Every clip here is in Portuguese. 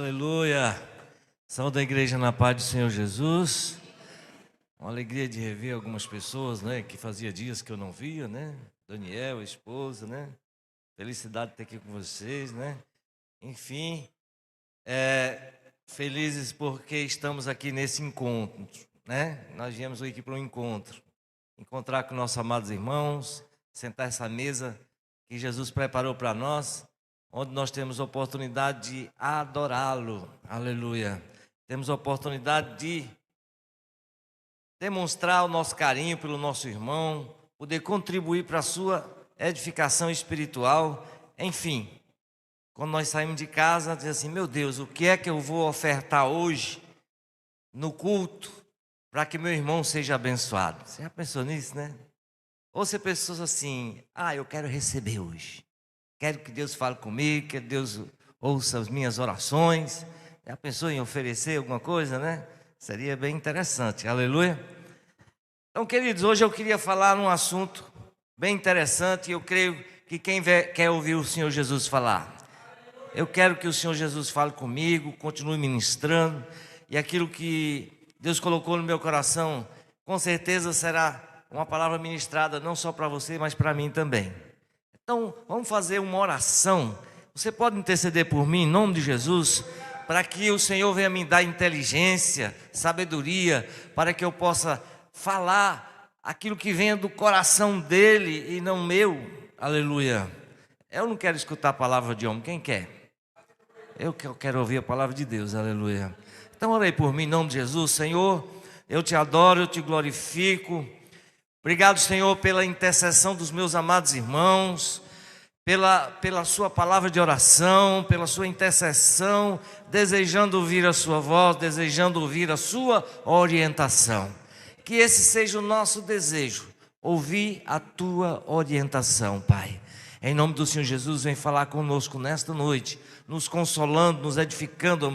Aleluia! Saúde da igreja na paz do Senhor Jesus. Uma alegria de rever algumas pessoas, né, que fazia dias que eu não via, né? Daniel, a esposa, né? Felicidade de estar aqui com vocês, né? Enfim, felizes porque estamos aqui nesse encontro, né? Nós viemos aqui para um encontrar com nossos amados irmãos, sentar essa mesa que Jesus preparou para nós, onde nós temos a oportunidade de adorá-lo, aleluia. Temos a oportunidade de demonstrar o nosso carinho pelo nosso irmão, poder contribuir para a sua edificação espiritual. Enfim, quando nós saímos de casa, diz assim: meu Deus, o que é que eu vou ofertar hoje no culto para que meu irmão seja abençoado? Você já pensou nisso, né? Ou você pensou assim: eu quero receber hoje. Quero que Deus fale comigo, que Deus ouça as minhas orações. Já pensou em oferecer alguma coisa, né? Seria bem interessante, aleluia. Então, queridos, hoje eu queria falar num assunto bem interessante. Eu creio que quem quer ouvir o Senhor Jesus falar, eu quero que o Senhor Jesus fale comigo, continue ministrando. E aquilo que Deus colocou no meu coração, com certeza será uma palavra ministrada não só para você, mas para mim também. Então, vamos fazer uma oração. Você pode interceder por mim, em nome de Jesus, para que o Senhor venha me dar inteligência, sabedoria, para que eu possa falar aquilo que venha do coração dele e não meu. Aleluia. Eu não quero escutar a palavra de homem. Quem quer? Eu quero ouvir a palavra de Deus. Aleluia. Então, ore aí por mim, em nome de Jesus. Senhor, eu te adoro, eu te glorifico. Obrigado, Senhor, pela intercessão dos meus amados irmãos, pela sua palavra de oração, pela sua intercessão, desejando ouvir a sua voz, desejando ouvir a sua orientação. Que esse seja o nosso desejo, ouvir a tua orientação, Pai. Em nome do Senhor Jesus, vem falar conosco nesta noite, nos consolando, nos edificando,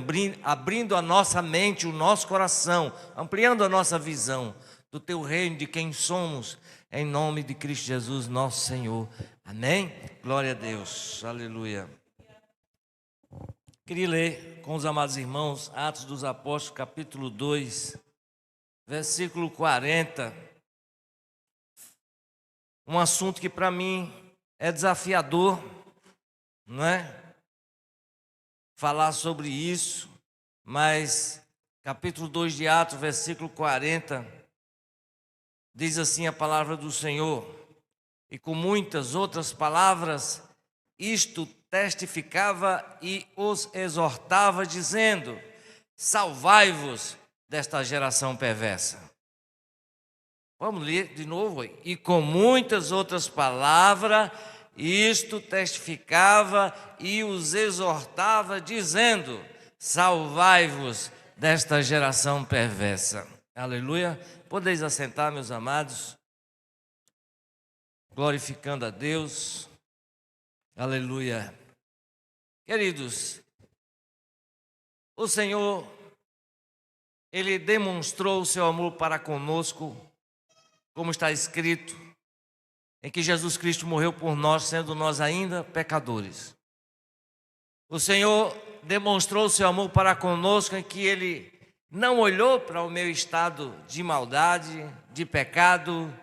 abrindo a nossa mente, o nosso coração, ampliando a nossa visão do teu reino, de quem somos, em nome de Cristo Jesus, nosso Senhor. Amém? Glória a Deus. Aleluia. Queria ler com os amados irmãos Atos dos Apóstolos, capítulo 2, versículo 40. Um assunto que para mim é desafiador, não é? Falar sobre isso, mas capítulo 2 de Atos, versículo 40, diz assim a palavra do Senhor: e com muitas outras palavras, isto testificava e os exortava, dizendo: salvai-vos desta geração perversa. Vamos ler de novo. E com muitas outras palavras, isto testificava e os exortava, dizendo: salvai-vos desta geração perversa. Aleluia. Podeis assentar, meus amados, glorificando a Deus. Aleluia. Queridos, o Senhor, Ele demonstrou o seu amor para conosco, como está escrito, em que Jesus Cristo morreu por nós, sendo nós ainda pecadores. O Senhor demonstrou o seu amor para conosco, em que Ele não olhou para o meu estado de maldade, de pecado,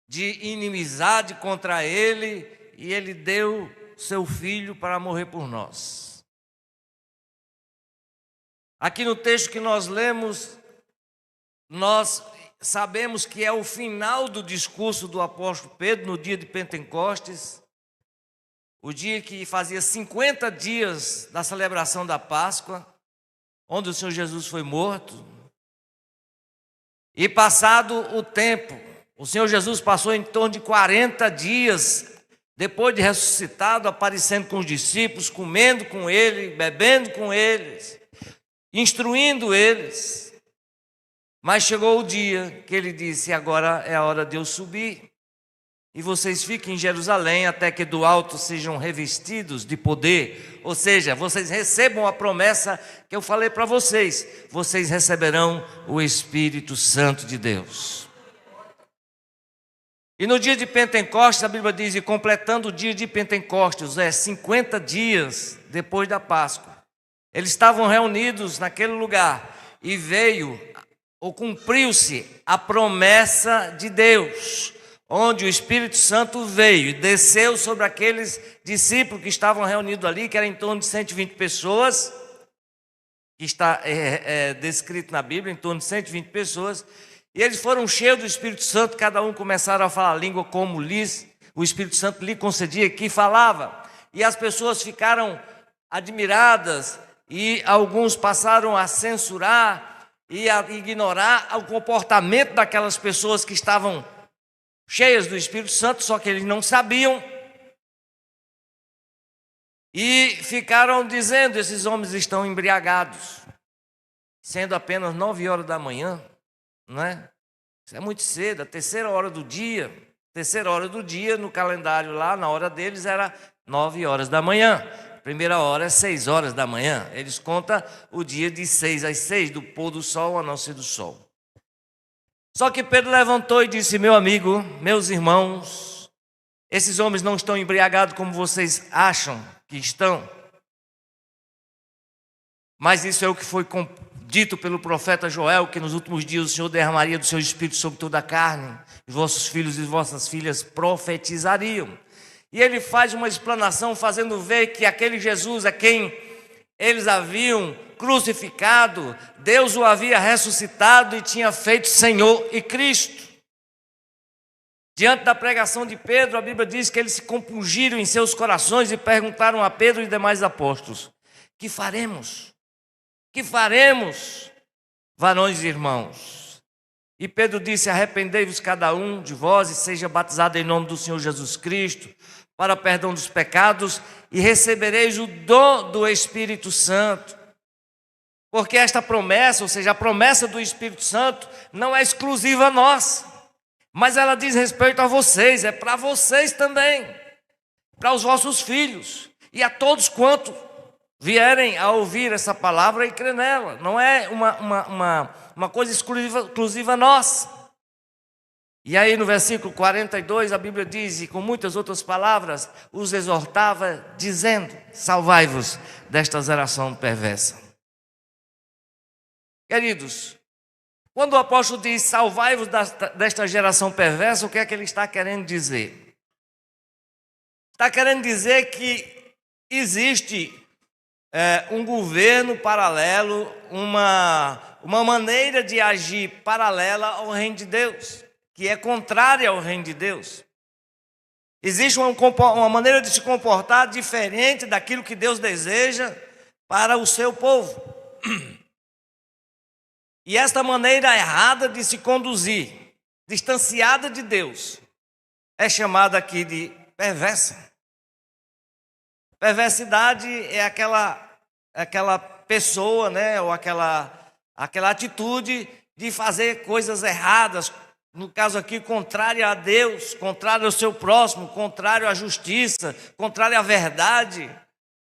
de inimizade contra Ele, e Ele deu seu Filho para morrer por nós. Aqui no texto que nós lemos, nós sabemos que é o final do discurso do apóstolo Pedro no dia de Pentecostes, o dia que fazia 50 dias da celebração da Páscoa, onde o Senhor Jesus foi morto. E passado o tempo, o Senhor Jesus passou em torno de 40 dias, depois de ressuscitado, aparecendo com os discípulos, comendo com eles, bebendo com eles, instruindo eles. Mas chegou o dia que ele disse: agora é a hora de eu subir, e vocês fiquem em Jerusalém até que do alto sejam revestidos de poder. Ou seja, vocês recebam a promessa que eu falei para vocês. Vocês receberão o Espírito Santo de Deus. E no dia de Pentecostes, a Bíblia diz, e completando o dia de Pentecostes, 50 dias depois da Páscoa, Eles estavam reunidos naquele lugar e veio, ou cumpriu-se, a promessa de Deus, onde o Espírito Santo veio e desceu sobre aqueles discípulos que estavam reunidos ali, que era em torno de 120 pessoas, que está descrito na Bíblia, em torno de 120 pessoas, e eles foram cheios do Espírito Santo, cada um começaram a falar a língua como o Espírito Santo lhe concedia, que falava, e as pessoas ficaram admiradas, e alguns passaram a censurar e a ignorar o comportamento daquelas pessoas que estavam cheias do Espírito Santo, só que eles não sabiam, e ficaram dizendo: esses homens estão embriagados, sendo apenas 9 horas da manhã, não é? Isso é muito cedo, a terceira hora do dia no calendário lá, na hora deles era 9 horas da manhã, primeira hora é 6 horas da manhã, eles contam o dia de 6 às 6, do pôr do sol ao nascer do sol. Só que Pedro levantou e disse: meu amigo, meus irmãos, esses homens não estão embriagados como vocês acham que estão, mas isso é o que foi dito pelo profeta Joel, que nos últimos dias o Senhor derramaria do seu Espírito sobre toda a carne, e vossos filhos e vossas filhas profetizariam. E ele faz uma explanação, fazendo ver que aquele Jesus a quem eles haviam crucificado, Deus o havia ressuscitado e tinha feito Senhor e Cristo. Diante da pregação de Pedro, a Bíblia diz que eles se compungiram em seus corações e perguntaram a Pedro e demais apóstolos: que faremos? Que faremos, varões e irmãos? E Pedro disse: arrependei-vos cada um de vós e seja batizado em nome do Senhor Jesus Cristo para perdão dos pecados, e recebereis o dom do Espírito Santo. Porque esta promessa, ou seja, a promessa do Espírito Santo, não é exclusiva nossa, mas ela diz respeito a vocês, é para vocês também, para os vossos filhos e a todos quanto vierem a ouvir essa palavra e crer nela. Não é uma coisa exclusiva nossa. E aí no versículo 42 a Bíblia diz, e com muitas outras palavras, os exortava dizendo: salvai-vos desta geração perversa. Queridos, quando o apóstolo diz salvai-vos desta geração perversa, o que é que ele está querendo dizer? Está querendo dizer que existe um governo paralelo, uma maneira de agir paralela ao reino de Deus, que é contrária ao reino de Deus. Existe uma maneira de se comportar diferente daquilo que Deus deseja para o seu povo. E esta maneira errada de se conduzir, distanciada de Deus, é chamada aqui de perversa. Perversidade é aquela pessoa, né, ou aquela atitude de fazer coisas erradas, no caso aqui, contrária a Deus, contrário ao seu próximo, contrário à justiça, contrário à verdade.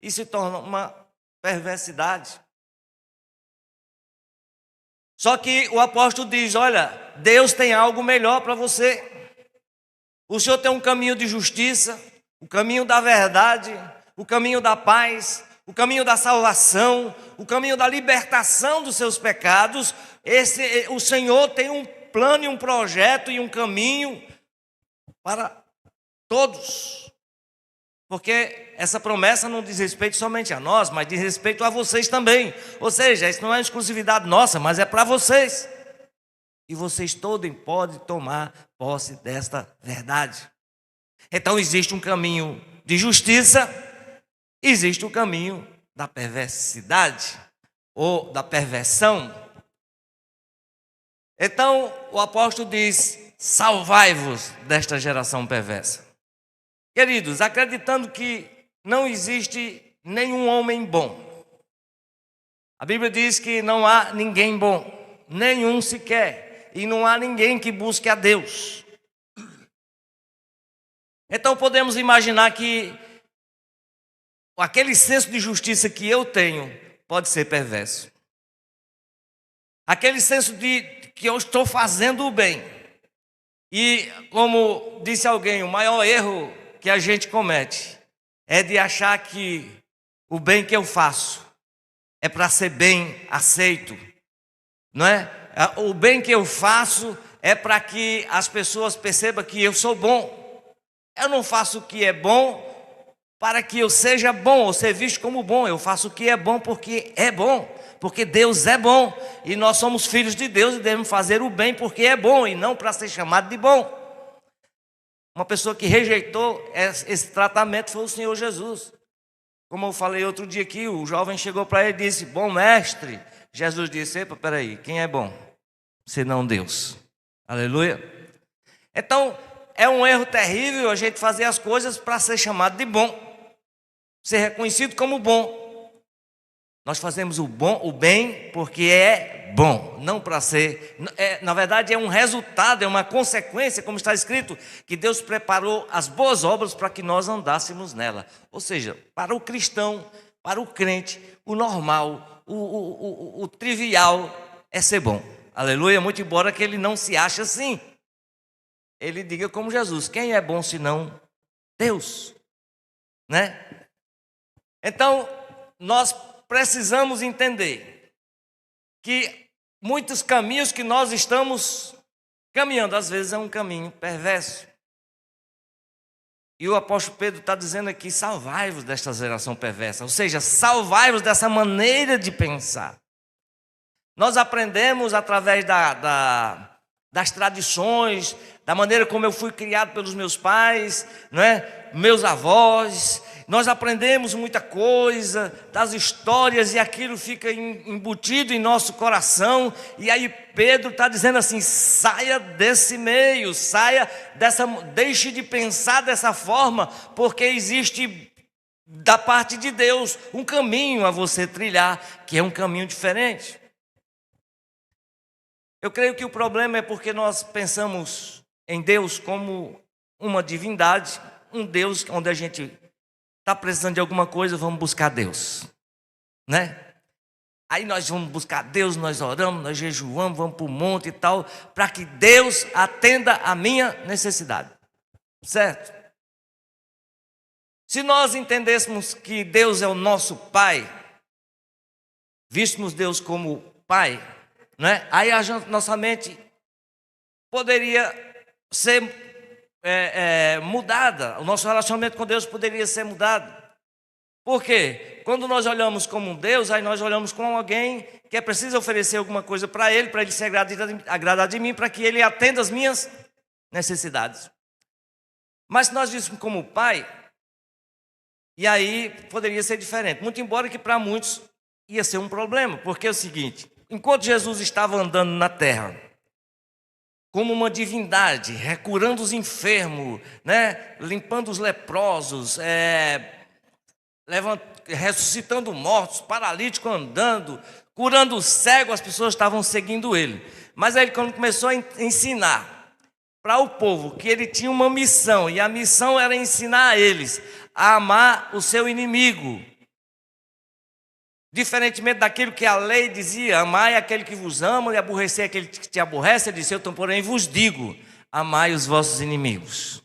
Isso se torna uma perversidade. Só que o apóstolo diz: olha, Deus tem algo melhor para você. O Senhor tem um caminho de justiça, o caminho da verdade, o caminho da paz, o caminho da salvação, o caminho da libertação dos seus pecados. O Senhor tem um plano e um projeto e um caminho para todos. Porque essa promessa não diz respeito somente a nós, mas diz respeito a vocês também. Ou seja, isso não é uma exclusividade nossa, mas é para vocês. E vocês todos podem tomar posse desta verdade. Então existe um caminho de justiça, existe o caminho da perversidade ou da perversão. Então o apóstolo diz: salvai-vos desta geração perversa. Queridos, acreditando que não existe nenhum homem bom. A Bíblia diz que não há ninguém bom, nenhum sequer, e não há ninguém que busque a Deus. Então podemos imaginar que aquele senso de justiça que eu tenho pode ser perverso. Aquele senso de que eu estou fazendo o bem. E como disse alguém, o maior erro que a gente comete é de achar que o bem que eu faço é para ser bem aceito, não é? O bem que eu faço é para que as pessoas percebam que eu sou bom. Eu não faço o que é bom para que eu seja bom ou ser visto como bom. Eu faço o que é bom porque é bom, porque Deus é bom e nós somos filhos de Deus e devemos fazer o bem porque é bom e não para ser chamado de bom. Uma pessoa que rejeitou esse tratamento foi o Senhor Jesus. Como eu falei outro dia aqui, o jovem chegou para ele e disse: bom mestre. Jesus disse: epa, peraí, quem é bom? Senão Deus. Aleluia. Então, é um erro terrível a gente fazer as coisas para ser chamado de bom, ser reconhecido como bom. Nós fazemos o bem porque é bom, não para ser. Na verdade, é um resultado, é uma consequência, como está escrito, que Deus preparou as boas obras para que nós andássemos nela. Ou seja, para o cristão, para o crente, o normal, o trivial é ser bom. Aleluia, muito embora que ele não se ache assim. Ele diga como Jesus: quem é bom senão Deus? Né? Então, nós precisamos entender que muitos caminhos que nós estamos caminhando, às vezes é um caminho perverso. E o apóstolo Pedro está dizendo aqui: salvai-vos desta geração perversa. Ou seja, salvai-vos dessa maneira de pensar. Nós aprendemos através das tradições, da maneira como eu fui criado pelos meus pais, não é? Meus avós. Nós aprendemos muita coisa das histórias e aquilo fica embutido em nosso coração. E aí Pedro está dizendo assim: saia desse meio, deixe de pensar dessa forma, porque existe da parte de Deus um caminho a você trilhar, que é um caminho diferente. Eu creio que o problema é porque nós pensamos em Deus como uma divindade, um Deus onde a gente está precisando de alguma coisa, vamos buscar Deus, né? Aí nós vamos buscar Deus, nós oramos, nós jejuamos, vamos para o monte e tal, para que Deus atenda a minha necessidade, certo? Se nós entendêssemos que Deus é o nosso Pai, víssemos Deus como Pai, né? Aí nossa mente poderia ser mudada, o nosso relacionamento com Deus poderia ser mudado. Por quê? Quando nós olhamos como um Deus, aí nós olhamos como alguém que é preciso oferecer alguma coisa para Ele se agradar de mim, para que Ele atenda as minhas necessidades. Mas se nós víssemos como Pai, e aí poderia ser diferente, muito embora que para muitos ia ser um problema, porque é o seguinte: enquanto Jesus estava andando na terra, como uma divindade, curando os enfermos, né? Limpando os leprosos, ressuscitando mortos, paralítico andando, curando o cego, as pessoas estavam seguindo ele. Mas aí quando começou a ensinar para o povo que ele tinha uma missão, e a missão era ensinar a eles a amar o seu inimigo, diferentemente daquilo que a lei dizia: amai aquele que vos ama e aborrecer aquele que te aborrece, ele disse: eu, porém, vos digo, amai os vossos inimigos.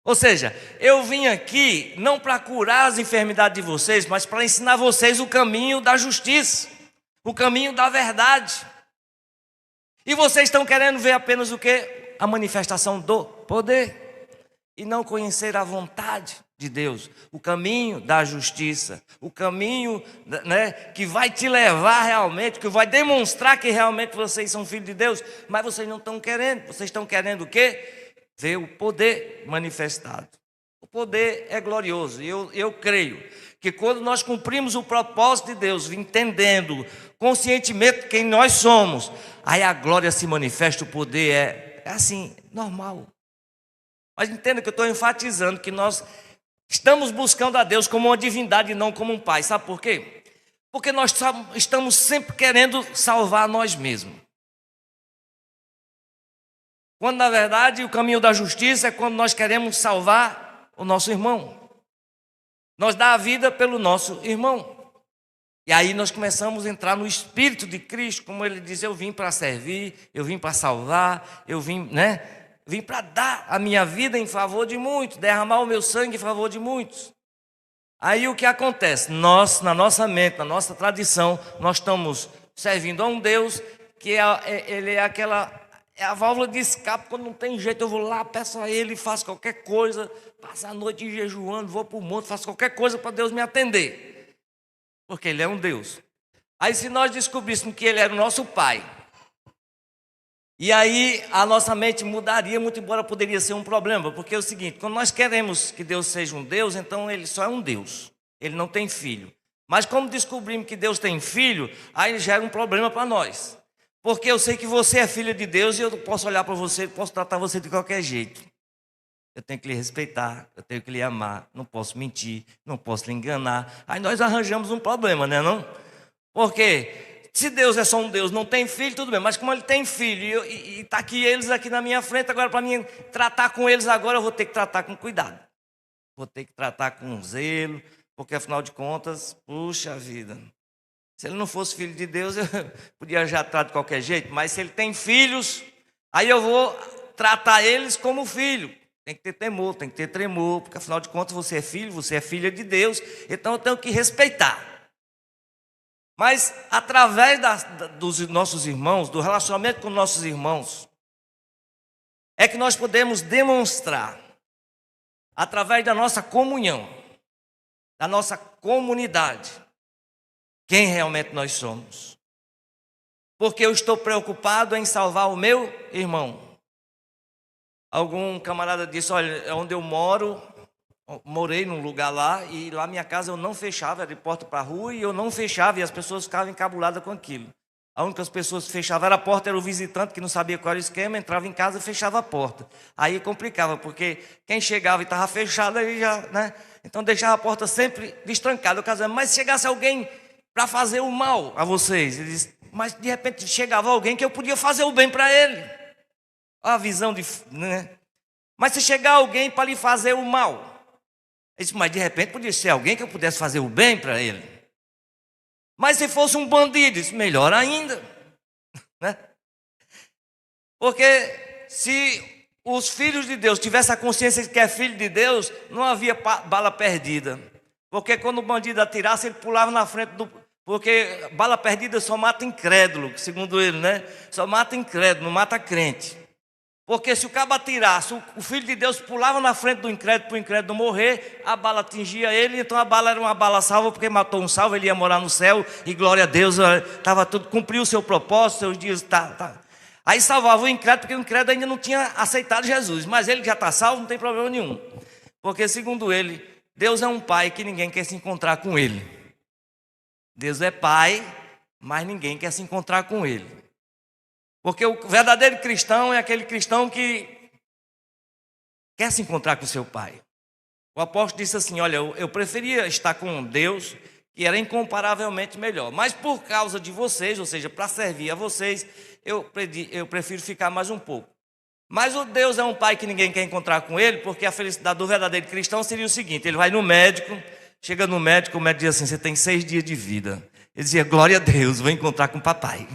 Ou seja, eu vim aqui não para curar as enfermidades de vocês, mas para ensinar vocês o caminho da justiça, o caminho da verdade. E vocês estão querendo ver apenas o quê? A manifestação do poder, e não conhecer a vontade de Deus, o caminho da justiça, o caminho, né, que vai te levar realmente, que vai demonstrar que realmente vocês são filhos de Deus. Mas vocês não estão querendo. Vocês estão querendo o quê? Ver o poder manifestado. O poder é glorioso. E eu creio que quando nós cumprimos o propósito de Deus, entendendo conscientemente quem nós somos, aí a glória se manifesta, o poder é assim, normal. Mas entenda que eu estou enfatizando que nós estamos buscando a Deus como uma divindade e não como um pai. Sabe por quê? Porque nós estamos sempre querendo salvar nós mesmos. Quando na verdade o caminho da justiça é quando nós queremos salvar o nosso irmão. Nós dá a vida pelo nosso irmão. E aí nós começamos a entrar no Espírito de Cristo, como ele diz: eu vim para servir, eu vim para salvar, eu vim, né? Vim para dar a minha vida em favor de muitos, derramar o meu sangue em favor de muitos. Aí o que acontece? Nós, na nossa mente, na nossa tradição, nós estamos servindo a um Deus que ele é a válvula de escape. Quando não tem jeito, eu vou lá, peço a Ele, faço qualquer coisa, passo a noite jejuando, vou para o monte, faço qualquer coisa para Deus me atender. Porque Ele é um Deus. Aí se nós descobríssemos que Ele era o nosso Pai, e aí a nossa mente mudaria, muito embora poderia ser um problema, porque é o seguinte, quando nós queremos que Deus seja um Deus, então Ele só é um Deus, Ele não tem filho. Mas como descobrimos que Deus tem filho, aí gera um problema para nós. Porque eu sei que você é filha de Deus e eu posso olhar para você, posso tratar você de qualquer jeito. Eu tenho que lhe respeitar, eu tenho que lhe amar, não posso mentir, não posso lhe enganar. Aí nós arranjamos um problema, né não? Porque se Deus é só um Deus, não tem filho, tudo bem. Mas como Ele tem filho e está aqui eles aqui na minha frente, agora para mim tratar com eles agora, eu vou ter que tratar com cuidado. Vou ter que tratar com zelo, porque afinal de contas, puxa vida. Se Ele não fosse filho de Deus, eu podia já tratar de qualquer jeito. Mas se Ele tem filhos, aí eu vou tratar eles como filho. Tem que ter temor, tem que ter tremor, porque afinal de contas você é filho, você é filha de Deus. Então eu tenho que respeitar. Mas através dos nossos irmãos, do relacionamento com nossos irmãos, é que nós podemos demonstrar, através da nossa comunhão, da nossa comunidade, quem realmente nós somos. Porque eu estou preocupado em salvar o meu irmão. Algum camarada disse, olha, onde eu morei num lugar lá, e lá minha casa eu não fechava, era de porta para a rua, e eu não fechava, e as pessoas ficavam encabuladas com aquilo. A única pessoa que fechava era a porta, era o visitante que não sabia qual era o esquema, entrava em casa e fechava a porta. Aí complicava, porque quem chegava e estava fechado, aí já, né? Então deixava a porta sempre destrancada. Eu casava, mas se chegasse alguém para fazer o mal a vocês, ele disse, mas de repente chegava alguém que eu podia fazer o bem para ele. Olha a visão de, né? Mas se chegar alguém para lhe fazer o mal, ele disse, mas de repente podia ser alguém que eu pudesse fazer o bem para ele. Mas se fosse um bandido, disse, melhor ainda. Né? Porque se os filhos de Deus tivessem a consciência de que é filho de Deus, não havia bala perdida. Porque quando o bandido atirasse, ele pulava na frente do... Porque bala perdida só mata incrédulo, segundo ele, né? Só mata incrédulo, não mata crente. Porque se o cabo atirasse, o Filho de Deus pulava na frente do incrédulo para o incrédulo morrer, a bala atingia ele, então a bala era uma bala salva, porque matou um salvo, ele ia morar no céu, e glória a Deus, estava tudo, cumpriu o seu propósito, seus dias, tá. Aí salvava o incrédulo, porque o incrédulo ainda não tinha aceitado Jesus, mas ele já está salvo, não tem problema nenhum. Porque segundo ele, Deus é um pai que ninguém quer se encontrar com ele. Deus é pai, mas ninguém quer se encontrar com ele. Porque o verdadeiro cristão é aquele cristão que quer se encontrar com seu pai. O apóstolo disse assim, olha, eu preferia estar com Deus, que era incomparavelmente melhor. Mas por causa de vocês, ou seja, para servir a vocês, eu prefiro ficar mais um pouco. Mas o Deus é um pai que ninguém quer encontrar com ele, porque a felicidade do verdadeiro cristão seria o seguinte, ele vai no médico, chega no médico, o médico diz assim, você tem 6 dias de vida. Ele dizia, glória a Deus, vou encontrar com o papai.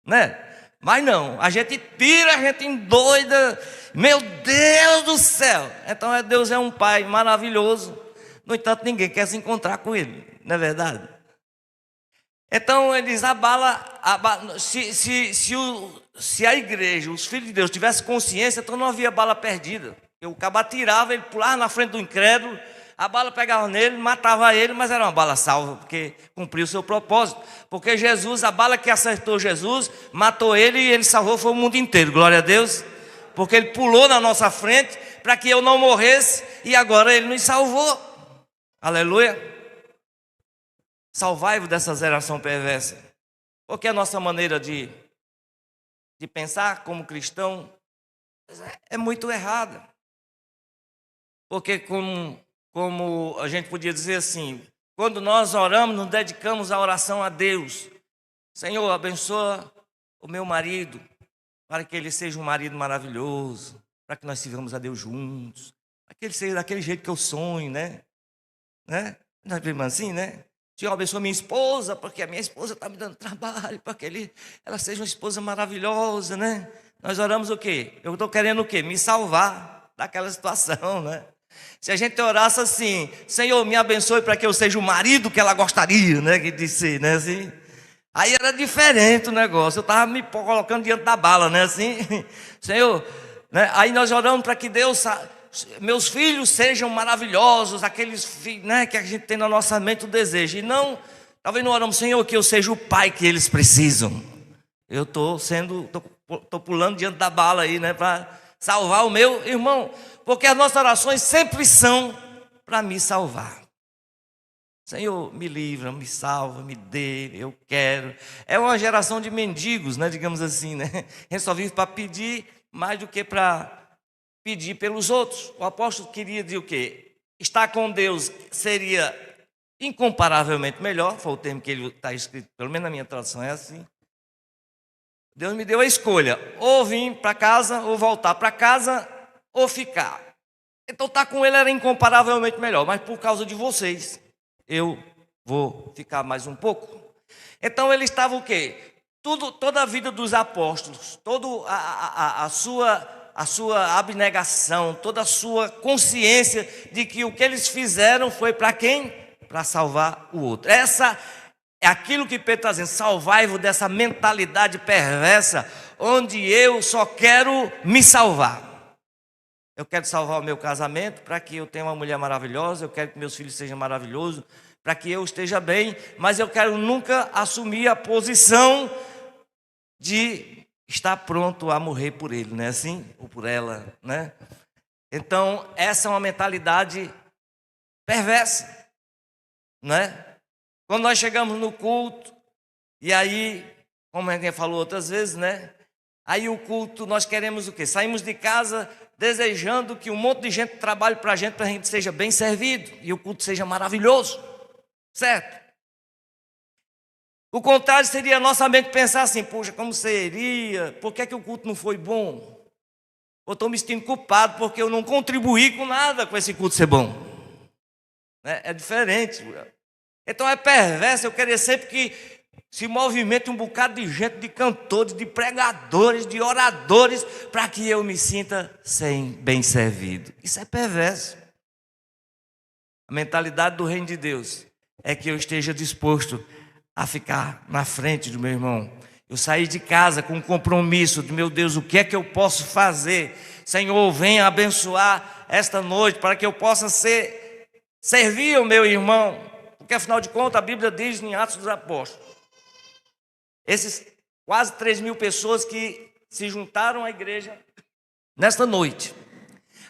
Né? Mas não, a gente pira, a gente endoida, meu Deus do céu. Então Deus é um pai maravilhoso, no entanto ninguém quer se encontrar com ele, não é verdade? Então ele diz, se a igreja, os filhos de Deus tivessem consciência, então não havia bala perdida. O cabo atirava, ele pulava na frente do incrédulo, a bala pegava nele, matava ele, mas era uma bala salva, porque cumpriu o seu propósito. Porque Jesus, a bala que acertou Jesus, matou ele e ele salvou foi o mundo inteiro, glória a Deus. Porque ele pulou na nossa frente para que eu não morresse e agora ele nos salvou. Aleluia. Salvai-vos dessa geração perversa. Porque a nossa maneira de pensar como cristão é muito errada. Porque como a gente podia dizer assim, quando nós oramos, nos dedicamos à oração a Deus. Senhor, abençoa o meu marido, para que ele seja um marido maravilhoso, para que nós sirvamos a Deus juntos, para que ele seja daquele jeito que eu sonho, né? Nós vemos assim, né? Senhor, abençoa minha esposa, porque a minha esposa está me dando trabalho, para que ela seja uma esposa maravilhosa, né? Nós oramos o quê? Eu estou querendo o quê? Me salvar daquela situação, né? Se a gente orasse assim: Senhor, me abençoe para que eu seja o marido que ela gostaria, né, de ser, né, assim. Aí era diferente o negócio, eu estava me colocando diante da bala, né, assim. Senhor, né, aí nós oramos para que Deus, meus filhos sejam maravilhosos, aqueles filhos, né, que a gente tem na nossa mente o desejo. E não, talvez não oramos: Senhor, que eu seja o pai que eles precisam. Eu estou pulando diante da bala aí, né, para salvar o meu irmão. Porque as nossas orações sempre são para me salvar. Senhor, me livra, me salva, me dê, eu quero. É uma geração de mendigos, né, digamos assim, né? A gente só vive para pedir mais do que para pedir pelos outros. O apóstolo queria dizer o quê? Estar com Deus seria incomparavelmente melhor, foi o termo que ele está escrito, pelo menos na minha tradução é assim. Deus me deu a escolha: ou vir para casa, ou voltar para casa, ou ficar. Então estar com ele era incomparavelmente melhor, mas por causa de vocês, eu vou ficar mais um pouco. Então ele estava o quê? Toda a vida dos apóstolos, toda a sua abnegação, toda a sua consciência de que o que eles fizeram foi para quem? Para salvar o outro. Essa é aquilo que Pedro está dizendo: salvai-vos dessa mentalidade perversa, onde eu só quero me salvar. Eu quero salvar o meu casamento para que eu tenha uma mulher maravilhosa, eu quero que meus filhos sejam maravilhosos, para que eu esteja bem, mas eu quero nunca assumir a posição de estar pronto a morrer por ele, não é assim? Ou por ela, né? Então, essa é uma mentalidade perversa, né? Quando nós chegamos no culto, e aí, como a gente falou outras vezes, né? Aí o culto, nós queremos o quê? Saímos de casa desejando que um monte de gente trabalhe para a gente seja bem servido e o culto seja maravilhoso, certo? O contrário seria a nossa mente pensar assim: poxa, como seria? Por que o culto não foi bom? Eu estou me sentindo culpado porque eu não contribuí com nada com esse culto ser bom, né? É diferente. Então é perverso eu querer sempre que se movimente um bocado de gente, de cantores, de pregadores, de oradores, para que eu me sinta bem servido. Isso é perverso. A mentalidade do reino de Deus é que eu esteja disposto a ficar na frente do meu irmão. Eu saí de casa com um compromisso de: meu Deus, o que é que eu posso fazer? Senhor, venha abençoar esta noite para que eu possa servir o meu irmão. Porque afinal de contas a Bíblia diz em Atos dos Apóstolos, esses quase 3.000 pessoas que se juntaram à igreja nesta noite,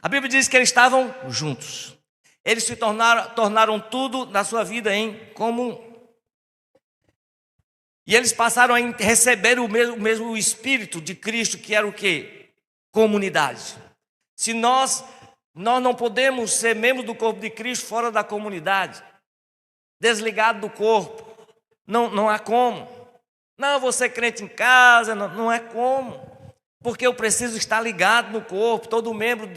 a Bíblia diz que eles estavam juntos. Eles se tornaram tudo na sua vida em comum. E eles passaram a receber o mesmo Espírito de Cristo, que era o quê? Comunidade. Se nós não podemos ser membros do corpo de Cristo fora da comunidade, desligado do corpo, não há como. Não, vou ser crente em casa, não é como. Porque eu preciso estar ligado no corpo. Todo membro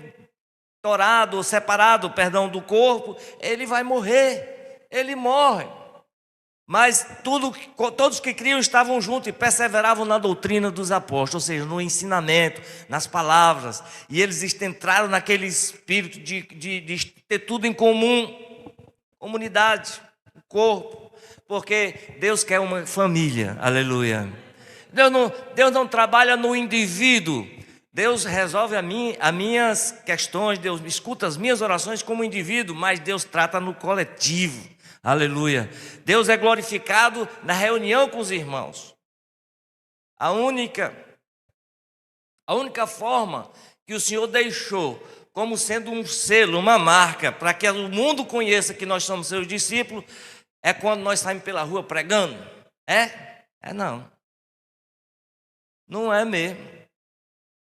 torado, separado, do corpo, ele vai morrer, ele morre. Mas todos que criam estavam juntos e perseveravam na doutrina dos apóstolos, ou seja, no ensinamento, nas palavras. E eles entraram naquele espírito de ter tudo em comum, comunidade, corpo. Porque Deus quer uma família, aleluia. Deus não trabalha no indivíduo. Deus resolve as minhas questões, Deus escuta as minhas orações como indivíduo, mas Deus trata no coletivo, aleluia. Deus é glorificado na reunião com os irmãos. A única forma que o Senhor deixou como sendo um selo, uma marca, para que o mundo conheça que nós somos seus discípulos, é quando nós saímos pela rua pregando. Não. Não é mesmo.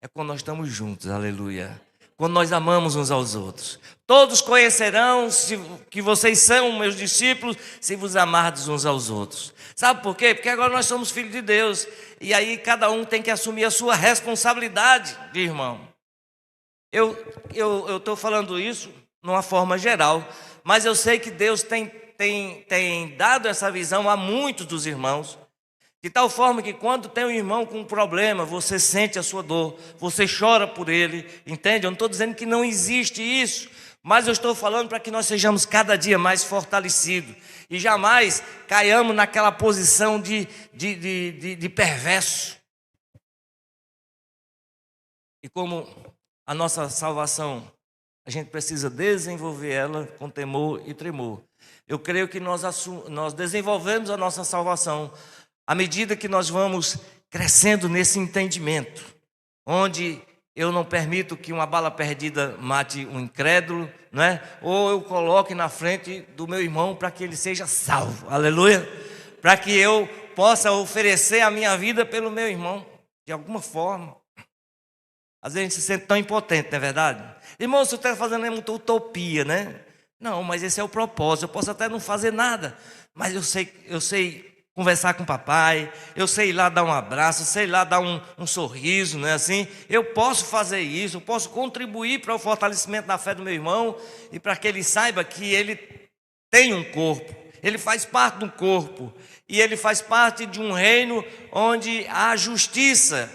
É quando nós estamos juntos, aleluia. Quando nós amamos uns aos outros. Todos conhecerão que vocês são meus discípulos se vos amardes uns aos outros. Sabe por quê? Porque agora nós somos filhos de Deus. E aí cada um tem que assumir a sua responsabilidade de irmão. Eu estou falando isso de uma forma geral, mas eu sei que Deus tem dado essa visão a muitos dos irmãos, de tal forma que quando tem um irmão com um problema, você sente a sua dor, você chora por ele, entende? Eu não estou dizendo que não existe isso, Mas eu estou falando para que nós sejamos cada dia mais fortalecidos e jamais caiamos naquela posição de perverso. E como a nossa salvação, a gente precisa desenvolver ela com temor e tremor. Eu creio que nós desenvolvemos a nossa salvação à medida que nós vamos crescendo nesse entendimento, onde eu não permito que uma bala perdida mate um incrédulo, não é? Ou eu coloque na frente do meu irmão para que ele seja salvo, aleluia, para que eu possa oferecer a minha vida pelo meu irmão, de alguma forma. Às vezes a gente se sente tão impotente, não é verdade? Irmão, você está fazendo muita utopia, né? Não, mas esse é o propósito. Eu posso até não fazer nada, mas eu sei conversar com o papai, eu sei ir lá dar um abraço, eu sei ir lá dar um sorriso, não é assim? Eu posso fazer isso, eu posso contribuir para o fortalecimento da fé do meu irmão e para que ele saiba que ele tem um corpo, ele faz parte de um corpo e ele faz parte de um reino onde há justiça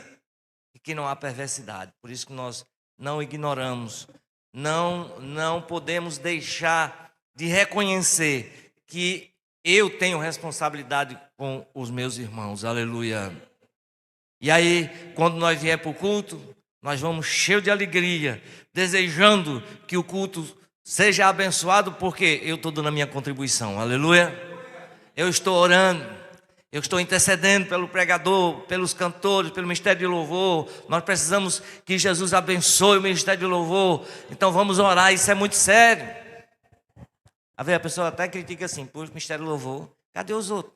e que não há perversidade. Por isso que nós não ignoramos, não podemos deixar de reconhecer que eu tenho responsabilidade com os meus irmãos, aleluia. E aí, quando nós vier para o culto, nós vamos cheios de alegria, desejando que o culto seja abençoado, porque eu estou dando a minha contribuição, aleluia. Eu estou orando, eu estou intercedendo pelo pregador, pelos cantores, pelo ministério de louvor. Nós precisamos que Jesus abençoe o ministério de louvor, então vamos orar, isso é muito sério. A pessoa até critica assim, pois o ministério de louvor, cadê os outros?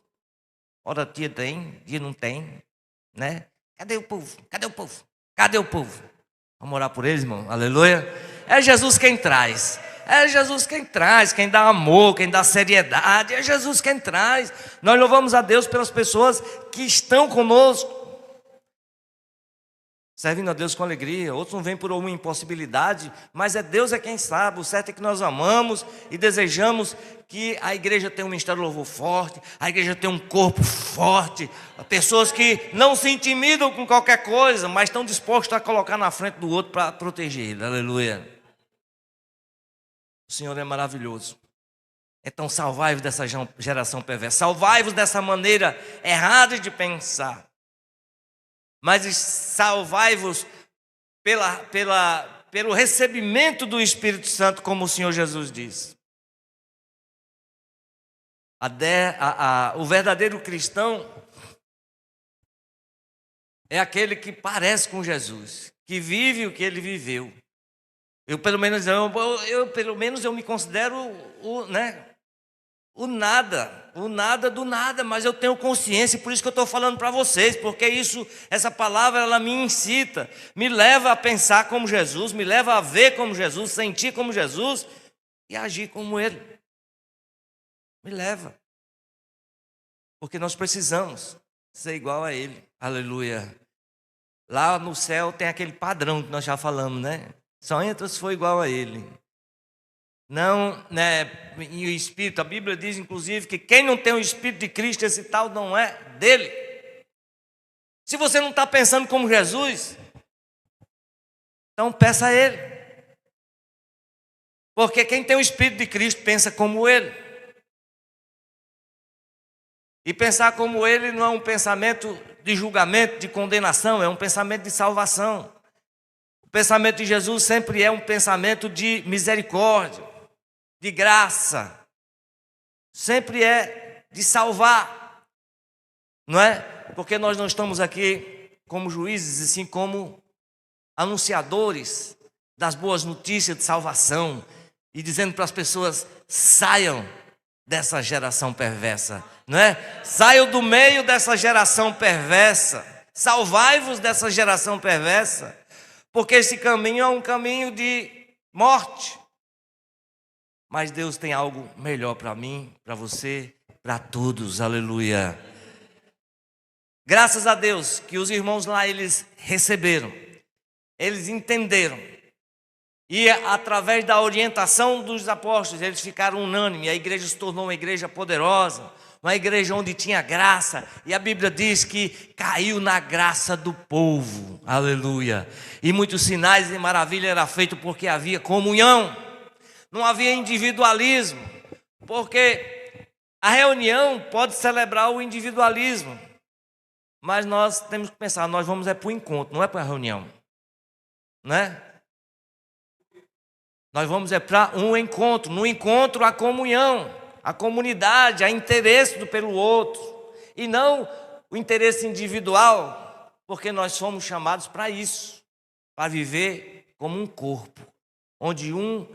Ora, dia tem, dia não tem, né? Cadê o povo? Cadê o povo? Cadê o povo? Vamos orar por eles, irmão, aleluia. É Jesus quem traz, é Jesus quem traz, quem dá amor, quem dá seriedade, é Jesus quem traz. Nós louvamos a Deus pelas pessoas que estão conosco, servindo a Deus com alegria. Outros não vêm por uma impossibilidade, mas Deus é quem sabe. O certo é que nós amamos e desejamos que a igreja tenha um ministério de louvor forte, a igreja tenha um corpo forte, pessoas que não se intimidam com qualquer coisa, mas estão dispostos a colocar na frente do outro para proteger ele, aleluia. O Senhor é maravilhoso. Então salvai-vos dessa geração perversa, salvai-vos dessa maneira errada de pensar, mas salvai-vos pelo recebimento do Espírito Santo, como o Senhor Jesus diz. O verdadeiro cristão é aquele que parece com Jesus, que vive o que ele viveu. Eu pelo menos eu me considero o nada do nada, mas eu tenho consciência, por isso que eu estou falando para vocês, porque essa palavra ela me incita, me leva a pensar como Jesus, me leva a ver como Jesus, sentir como Jesus e agir como Ele. Me leva, porque nós precisamos ser igual a Ele, aleluia. Lá no céu tem aquele padrão que nós já falamos, né? Só entra se for igual a Ele. Não, né? E o Espírito, a Bíblia diz inclusive que quem não tem o Espírito de Cristo, esse tal não é dele. Se você não está pensando como Jesus, então peça a Ele, porque quem tem o Espírito de Cristo pensa como Ele. E pensar como Ele não é um pensamento de julgamento, de condenação, é um pensamento de salvação. O pensamento de Jesus sempre é um pensamento de misericórdia, de graça, sempre é de salvar, não é? Porque nós não estamos aqui como juízes, e sim como anunciadores das boas notícias de salvação e dizendo para as pessoas: saiam dessa geração perversa, não é? Saiam do meio dessa geração perversa, salvai-vos dessa geração perversa, porque esse caminho é um caminho de morte. Mas Deus tem algo melhor para mim, para você, para todos, aleluia. Graças a Deus que os irmãos lá, eles receberam, eles entenderam. E através da orientação dos apóstolos, eles ficaram unânimes. A igreja se tornou uma igreja poderosa, uma igreja onde tinha graça. E a Bíblia diz que caiu na graça do povo, aleluia. E muitos sinais e maravilhas eram feitos porque havia comunhão. não havia individualismo, porque a reunião pode celebrar o individualismo, mas nós temos que pensar, nós vamos para o encontro, não é para a reunião, né? Nós vamos para um encontro, no encontro a comunhão, a comunidade, a interesse pelo outro, e não o interesse individual, porque nós fomos chamados para isso, para viver como um corpo, onde um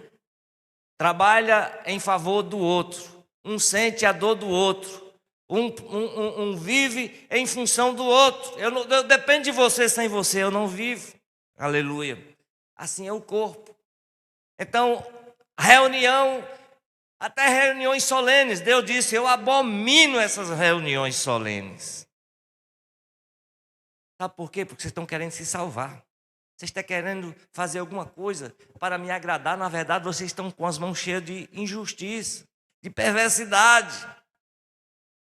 trabalha em favor do outro, um sente a dor do outro, um vive em função do outro. Eu dependo de você, sem você eu não vivo. Aleluia. Assim é o corpo. Então, reunião, até reuniões solenes, Deus disse, eu abomino essas reuniões solenes. Sabe por quê? Porque vocês estão querendo se salvar. Vocês estão querendo fazer alguma coisa para me agradar. Na verdade, vocês estão com as mãos cheias de injustiça, de perversidade.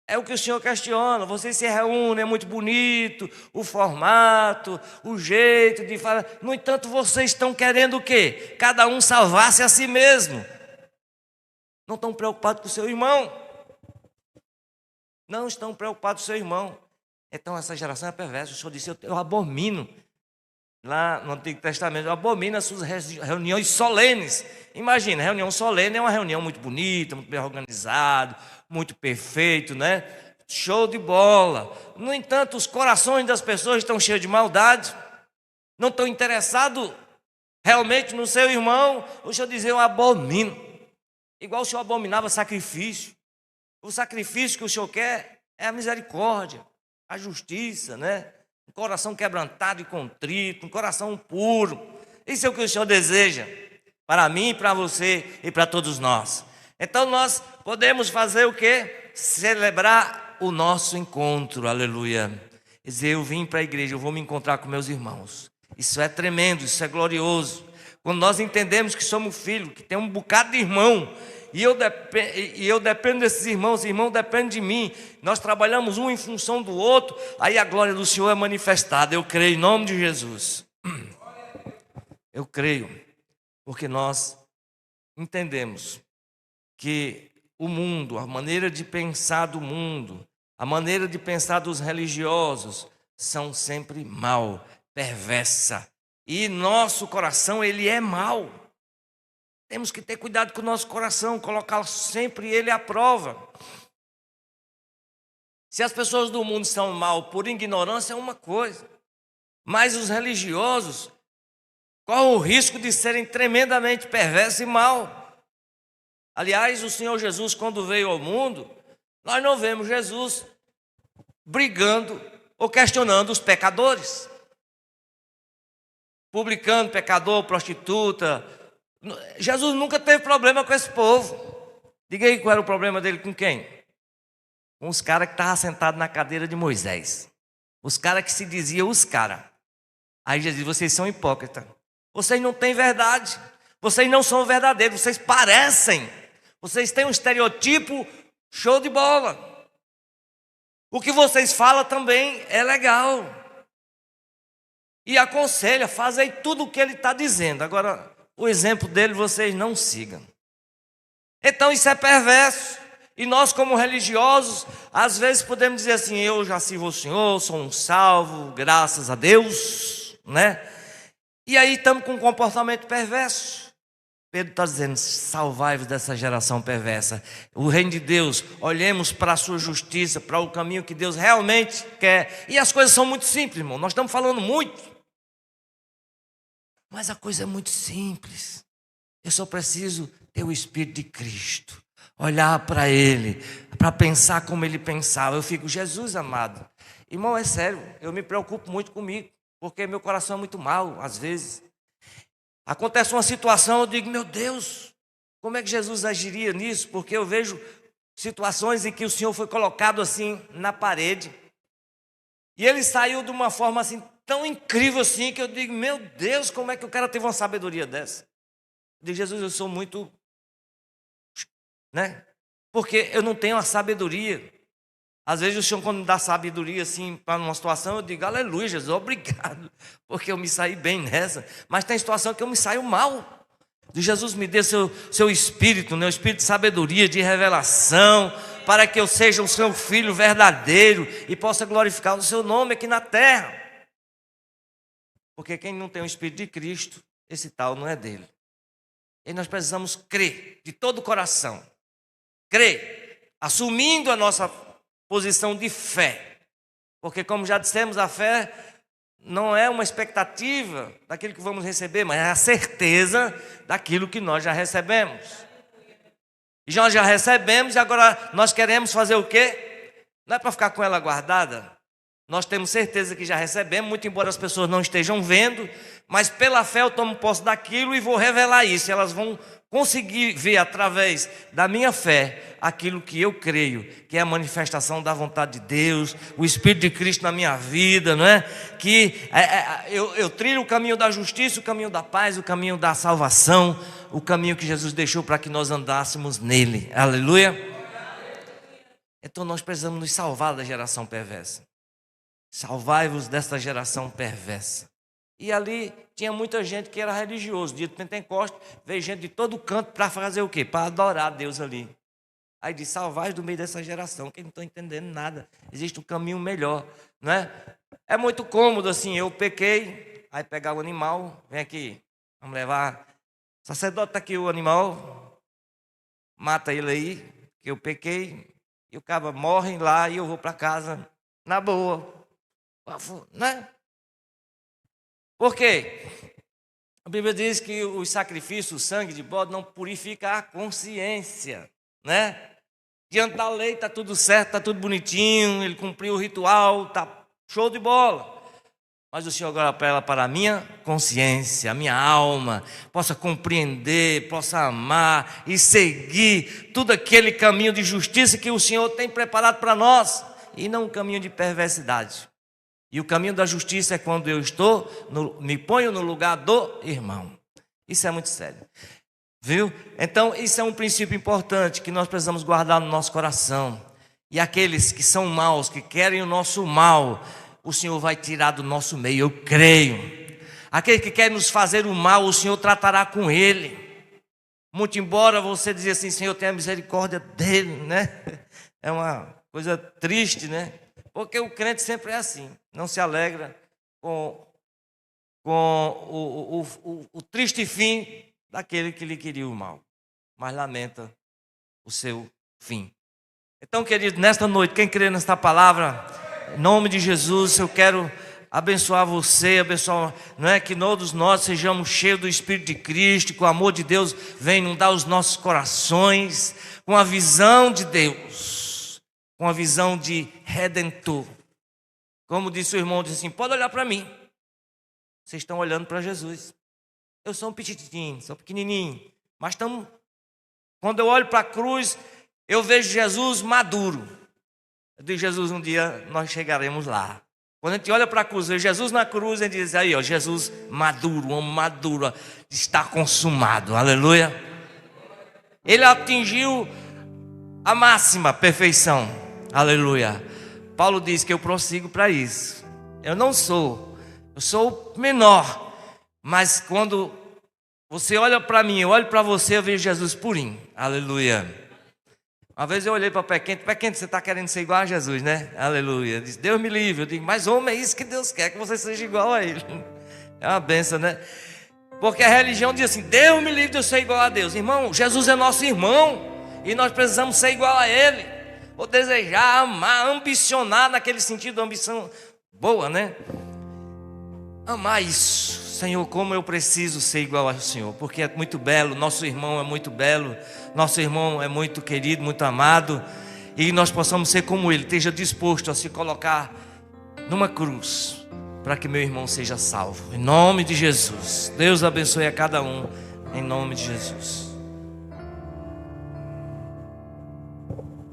É o que o Senhor questiona. Vocês se reúnem, é muito bonito, o formato, o jeito de falar. No entanto, vocês estão querendo o quê? Cada um salvar-se a si mesmo. Não estão preocupados com o seu irmão. Não estão preocupados com o seu irmão. Então, essa geração é perversa. O Senhor disse, eu abomino. Lá no Antigo Testamento, eu abomino as suas reuniões solenes. Imagina, reunião solene é uma reunião muito bonita, muito bem organizada, muito perfeito, né? Show de bola. No entanto, os corações das pessoas estão cheios de maldade, não estão interessados realmente no seu irmão. O Senhor dizia, eu abomino. Igual o Senhor abominava sacrifício. O sacrifício que o Senhor quer é a misericórdia, a justiça, né? Um coração quebrantado e contrito, um coração puro. Isso é o que o Senhor deseja para mim, para você e para todos nós. Então nós podemos fazer o quê? Celebrar o nosso encontro, aleluia. Dizer, eu vim para a igreja, eu vou me encontrar com meus irmãos. Isso é tremendo, isso é glorioso. Quando nós entendemos que somos filhos, que tem um bocado de irmão, e eu dependo desses irmãos, os irmãos dependem de mim, nós trabalhamos um em função do outro, aí a glória do Senhor é manifestada. Eu creio em nome de Jesus. Eu creio, porque nós entendemos que o mundo, a maneira de pensar do mundo, a maneira de pensar dos religiosos, são sempre mal, perversa. E nosso coração, ele é mau. Temos que ter cuidado com o nosso coração, colocar sempre ele à prova. Se as pessoas do mundo são mal por ignorância é uma coisa, mas os religiosos correm o risco de serem tremendamente perversos e mal. Aliás, o Senhor Jesus, quando veio ao mundo, nós não vemos Jesus brigando ou questionando os pecadores. Publicano, pecador, prostituta. Jesus nunca teve problema com esse povo. Diga aí qual era o problema dele com quem? Com os caras que estavam sentados na cadeira de Moisés. Os caras que se diziam os caras. Aí Jesus disse, vocês são hipócritas. Vocês não têm verdade. Vocês não são verdadeiros. Vocês parecem. Vocês têm um estereotipo show de bola. O que vocês falam também é legal. E aconselha, fazem tudo o que ele está dizendo. Agora, o exemplo dele vocês não sigam. Então isso é perverso. E nós como religiosos, às vezes podemos dizer assim, eu já sirvo ao Senhor, sou um salvo, graças a Deus, né? E aí estamos com um comportamento perverso. Pedro está dizendo, salvai-vos dessa geração perversa. O reino de Deus, olhemos para a sua justiça, para o caminho que Deus realmente quer. E as coisas são muito simples, irmão. Nós estamos falando muito. Mas a coisa é muito simples. Eu só preciso ter o Espírito de Cristo. Olhar para Ele, para pensar como Ele pensava. Eu fico, Jesus amado. Irmão, é sério, eu me preocupo muito comigo. Porque meu coração é muito mau, às vezes. Acontece uma situação, eu digo, meu Deus, como é que Jesus agiria nisso? Porque eu vejo situações em que o Senhor foi colocado assim na parede. E Ele saiu de uma forma assim, tão incrível assim, que eu digo, meu Deus, como é que o cara teve uma sabedoria dessa? Eu digo, Jesus, eu sou muito, né? Porque eu não tenho a sabedoria. Às vezes o Senhor, quando me dá sabedoria assim para uma situação, eu digo, aleluia, Jesus, obrigado, porque eu me saí bem nessa. Mas tem situação que eu me saio mal. De Jesus me dê seu espírito, né? O espírito de sabedoria, de revelação, para que eu seja o seu filho verdadeiro e possa glorificar o seu nome aqui na terra. Porque quem não tem o espírito de Cristo, esse tal não é dele. E nós precisamos crer de todo o coração. Crer, assumindo a nossa posição de fé. Porque, como já dissemos, a fé não é uma expectativa daquilo que vamos receber, mas é a certeza daquilo que nós já recebemos. E nós já recebemos e agora nós queremos fazer o quê? Não é para ficar com ela guardada. Nós temos certeza que já recebemos, muito embora as pessoas não estejam vendo, mas pela fé eu tomo posse daquilo e vou revelar isso. Elas vão conseguir ver através da minha fé aquilo que eu creio, que é a manifestação da vontade de Deus, o Espírito de Cristo na minha vida, não é? Que eu trilho o caminho da justiça, o caminho da paz, o caminho da salvação, o caminho que Jesus deixou para que nós andássemos nele. Aleluia! Então nós precisamos nos salvar da geração perversa. Salvai-vos desta geração perversa. E ali tinha muita gente que era religioso. Dia de Pentecostes, veio gente de todo canto para fazer o quê? Para adorar a Deus ali. Aí diz, salvai do meio dessa geração, que não estão entendendo nada. Existe um caminho melhor, não é? É muito cômodo assim, eu pequei, aí pegar o animal, vem aqui, vamos levar. O sacerdote está aqui o animal, mata ele aí, que eu pequei, e o cara morre lá e eu vou para casa, na boa. Né? Por quê? A Bíblia diz que os sacrifícios, o sangue de bode não purifica a consciência, né? Diante da lei está tudo certo, está tudo bonitinho, ele cumpriu o ritual, está show de bola. Mas o Senhor agora apela para a minha consciência, a minha alma, possa compreender, possa amar e seguir todo aquele caminho de justiça que o Senhor tem preparado para nós, e não um caminho de perversidade. E o caminho da justiça é quando eu me ponho no lugar do irmão. Isso é muito sério. Viu? Então, isso é um princípio importante que nós precisamos guardar no nosso coração. E aqueles que são maus, que querem o nosso mal, o Senhor vai tirar do nosso meio, eu creio. Aquele que quer nos fazer o mal, o Senhor tratará com ele. Muito embora você dizer assim, Senhor, tenha misericórdia dele, né? É uma coisa triste, né? Porque o crente sempre é assim, não se alegra com o triste fim daquele que lhe queria o mal, mas lamenta o seu fim. Então, querido, nesta noite, quem crê nesta palavra, em nome de Jesus, eu quero abençoar você, abençoar, não é, que todos nós sejamos cheios do Espírito de Cristo, que o amor de Deus venha inundar os nossos corações, com a visão de Deus, com a visão de Redentor. Como disse o irmão, disse assim, pode olhar para mim. Vocês estão olhando para Jesus. Eu sou um petitinho, sou pequenininho. Mas quando eu olho para a cruz, eu vejo Jesus maduro. Eu digo, Jesus, um dia nós chegaremos lá. Quando a gente olha para a cruz, vê Jesus na cruz, a gente diz aí, ó, Jesus maduro, um homem maduro, ó, está consumado. Aleluia. Ele atingiu a máxima perfeição. Aleluia. Paulo diz que eu prossigo para isso. Eu sou o menor. Mas quando você olha para mim, eu olho para você, eu vejo Jesus purinho. Aleluia. Uma vez eu olhei para o pé quente, você está querendo ser igual a Jesus, né? Aleluia. Eu disse, Deus me livre. Eu digo, mas homem, é isso que Deus quer, que você seja igual a Ele. É uma benção, né? Porque a religião diz assim, Deus me livre de eu ser igual a Deus. Irmão, Jesus é nosso irmão e nós precisamos ser igual a Ele. Ou desejar, amar, ambicionar, naquele sentido, ambição boa, né? Amar isso. Senhor, como eu preciso ser igual ao Senhor, porque é muito belo, nosso irmão é muito belo, nosso irmão é muito querido, muito amado, e nós possamos ser como ele, esteja disposto a se colocar numa cruz, para que meu irmão seja salvo, em nome de Jesus. Deus abençoe a cada um, em nome de Jesus.